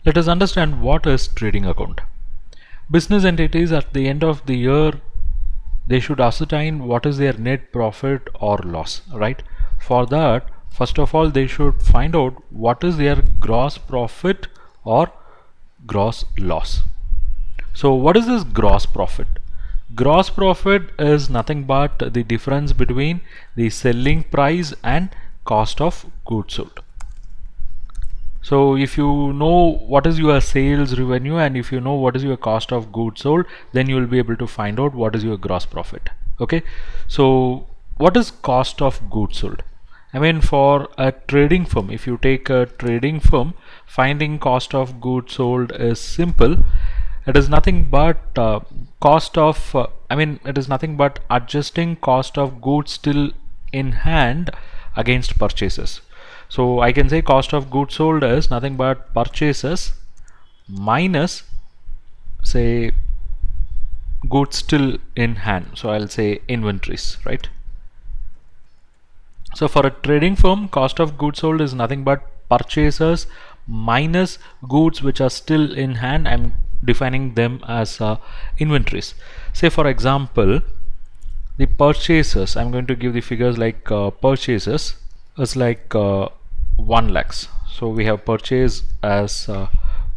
Let us understand what is trading account. Business entities at the end of the year, they should ascertain what is their net profit or loss, right? For that, first of all, they should find out what is their gross profit or gross loss. So what is this gross profit? Gross profit is nothing but the difference between the selling price and cost of goods sold. So if you know what is your sales revenue and if you know what is your cost of goods sold, then you will be able to find out what is your gross profit. Okay, so what is cost of goods sold? I mean, for a trading firm, if you take a trading firm, finding cost of goods sold is simple. It is nothing but it is nothing but adjusting cost of goods still in hand against purchases. So I can say cost of goods sold is nothing but purchases minus, say, goods still in hand. So I'll say inventories, right? So for a trading firm, cost of goods sold is nothing but purchases minus goods which are still in hand. I'm defining them as inventories. Say for example, the purchases, I'm going to give the figures like purchases is like 1 lakhs. So we have purchase as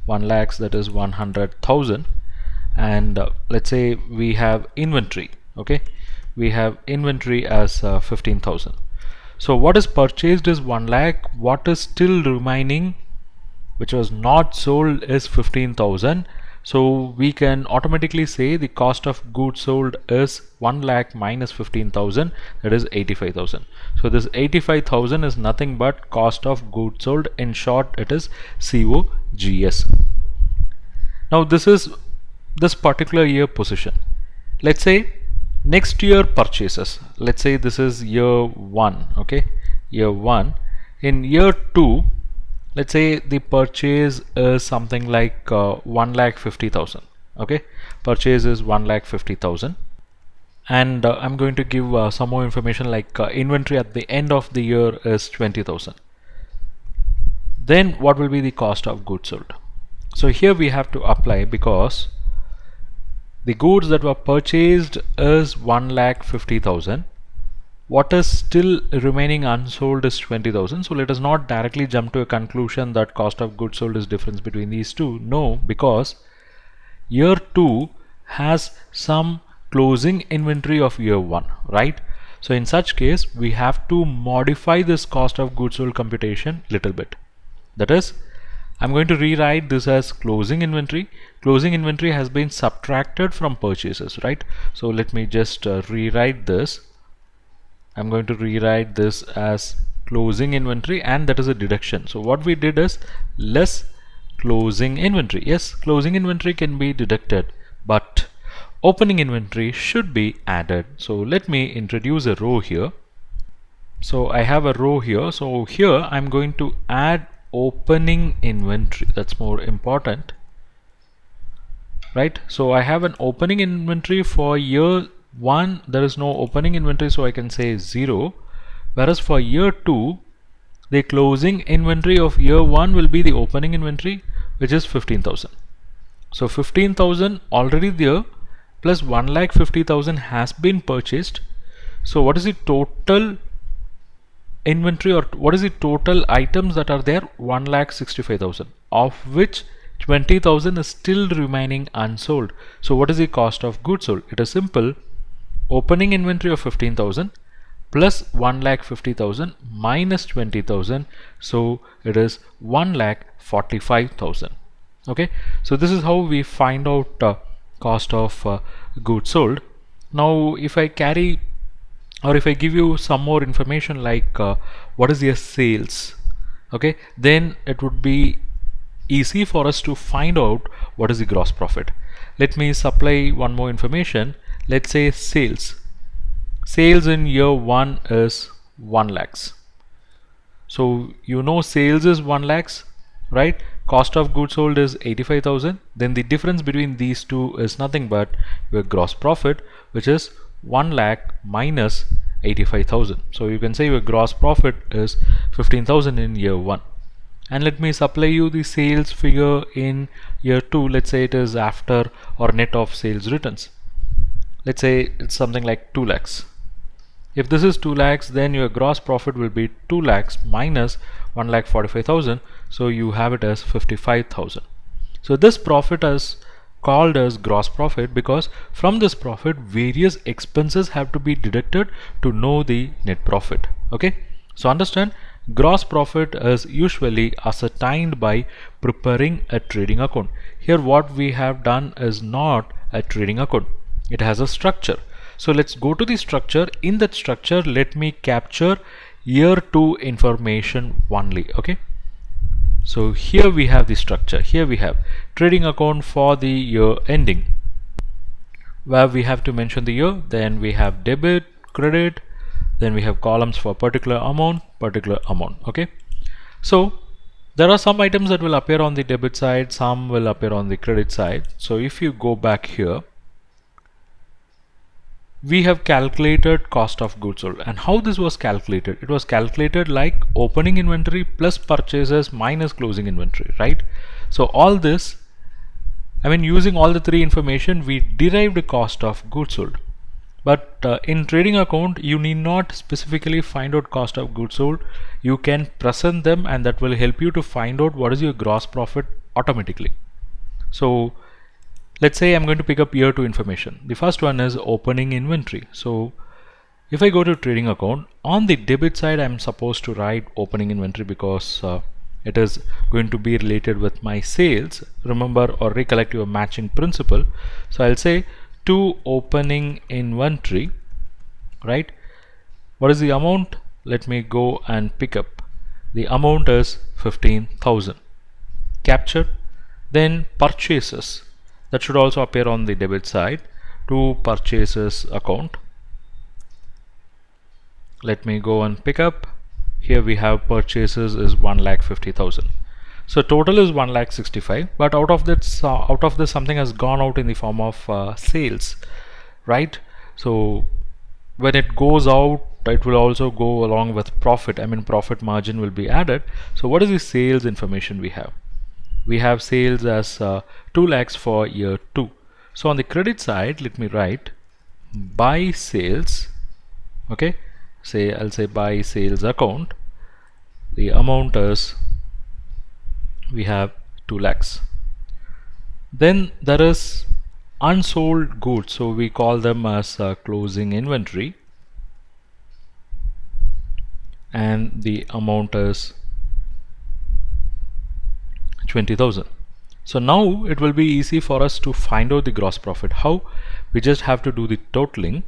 1 lakhs, that is 100,000, and let's say we have inventory. Okay, we have inventory as 15,000. So what is purchased is 1 lakh, what is still remaining which was not sold is 15,000. So we can automatically say the cost of goods sold is 1 lakh minus 15,000, that is 85,000. So this 85,000 is nothing but cost of goods sold. In short, it is COGS. Now this is this particular year position. Let's say next year purchases. Let's say this is year 1. Okay, year 1. In year 2, let's say the purchase is something like 1,50,000. Okay, purchase is 1,50,000, and I'm going to give some more information like inventory at the end of the year is 20,000. Then what will be the cost of goods sold? So here we have to apply, because the goods that were purchased is 1,50,000. What is still remaining unsold is 20,000. So let us not directly jump to a conclusion that cost of goods sold is difference between these two. No, because year 2 has some closing inventory of year 1, right? So in such case, we have to modify this cost of goods sold computation little bit. That is, I'm going to rewrite this as closing inventory. Closing inventory has been subtracted from purchases, right? So let me just rewrite this. I'm going to rewrite this as closing inventory, and that is a deduction. So what we did is less closing inventory. Yes, closing inventory can be deducted, but opening inventory should be added. So let me introduce a row here. So I have a row here. So here I'm going to add opening inventory. That's more important, right? So I have an opening inventory for year 1. There is no opening inventory, so I can say 0. Whereas for year 2, the closing inventory of year 1 will be the opening inventory, which is 15,000. So 15,000 already there, plus 1,50,000 has been purchased. So what is the total inventory, or what is the total items that are there? 1,65,000, of which 20,000 is still remaining unsold. So what is the cost of goods sold? It is simple. Opening inventory of 15,000 plus 1,50,000 minus 20,000. So it is 1,45,000. Okay, so this is how we find out cost of goods sold. Now if I carry, or if I give you some more information like what is your sales, okay, then it would be easy for us to find out what is the gross profit. Let me supply one more information. Let's say sales in year 1 is 1 lakhs. So you know sales is 1 lakhs, right? Cost of goods sold is 85,000. Then the difference between these two is nothing but your gross profit, which is 1 lakh minus 85,000. So you can say your gross profit is 15,000 in year 1. and let me supply you the sales figure in year 2. Let's say it is after or net of sales returns. Let's say it's something like 2 lakhs. If this is 2 lakhs, then your gross profit will be 2 lakhs minus 1,45,000. So you have it as 55,000. So this profit is called as gross profit because from this profit various expenses have to be deducted to know the net profit. Okay, so understand, gross profit is usually ascertained by preparing a trading account. Here what we have done is not a trading account, it has a structure. So let's go to the structure. In that structure, let me capture year 2 information only. Okay, so here we have the structure. Here we have trading account for the year ending, where we have to mention the year. Then we have debit, credit, then we have columns for particular amount. Okay, so there are some items that will appear on the debit side, some will appear on the credit side. So if you go back here, we have calculated cost of goods sold. And how this was calculated? It was calculated like opening inventory plus purchases minus closing inventory, right? So all this, I mean, using all the three information, we derived the cost of goods sold. But in trading account, you need not specifically find out cost of goods sold. You can present them, and that will help you to find out what is your gross profit automatically. So let's say I'm going to pick up year 2 information. The first one is opening inventory. So if I go to trading account, on the debit side I'm supposed to write opening inventory because it is going to be related with my sales. Remember or recollect your matching principle. So I'll say to opening inventory, right? What is the amount? Let me go and pick up. The amount is 15,000. Captured. Then purchases. That should also appear on the debit side. To purchases account. Let me go and pick up. Here we have purchases is 1,50,000. So total is 1,65,000, but out of this something has gone out in the form of sales, right? So when it goes out, it will also go along with profit. I mean, profit margin will be added. So what is the sales information we have? We have sales as 2 lakhs for year 2. So on the credit side, let me write by sales. Okay, I'll say by sales account. The amount is, we have 2 lakhs. Then there is unsold goods, so we call them as closing inventory, and the amount is 20,000. So now it will be easy for us to find out the gross profit. How? We just have to do the totaling.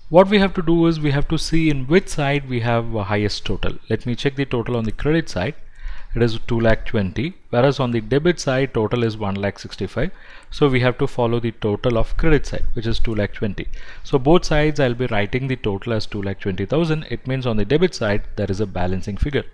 What we have to do is we have to see in which side we have a highest total. Let me check the total on the credit side. It is 2,20,000, whereas on the debit side total is 1,65,000. So we have to follow the total of credit side, which is 2,20,000. So both sides I'll be writing the total as 2,20,000. It means on the debit side there is a balancing figure.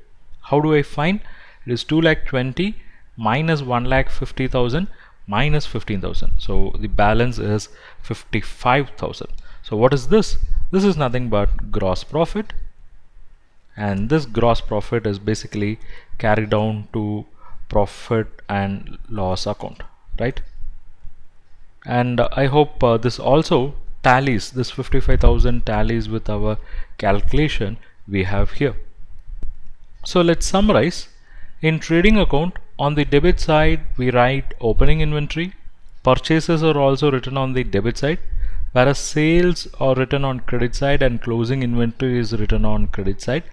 How do I find? It is 2,20,000 minus 1,50,000 minus 15,000. So the balance is 55,000. So what is this? This is nothing but gross profit, and this gross profit is basically carried down to profit and loss account, right? And I hope this also tallies, this 55,000 tallies with our calculation we have here. So let's summarize. In trading account, on the debit side we write opening inventory. Purchases are also written on the debit side, whereas sales are written on credit side and closing inventory is written on credit side.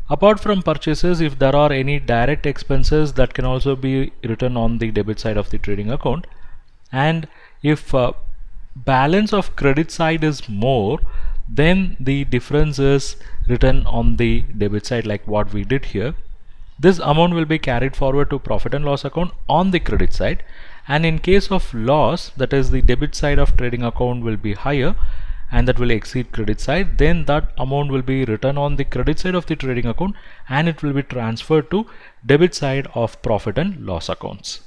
Apart from purchases, if there are any direct expenses, that can also be written on the debit side of the trading account. And if balance of credit side is more, then the difference is written on the debit side, like what we did here. This amount will be carried forward to profit and loss account on the credit side, and in case of loss, that is the debit side of trading account will be higher and that will exceed credit side, then that amount will be written on the credit side of the trading account and it will be transferred to debit side of profit and loss accounts.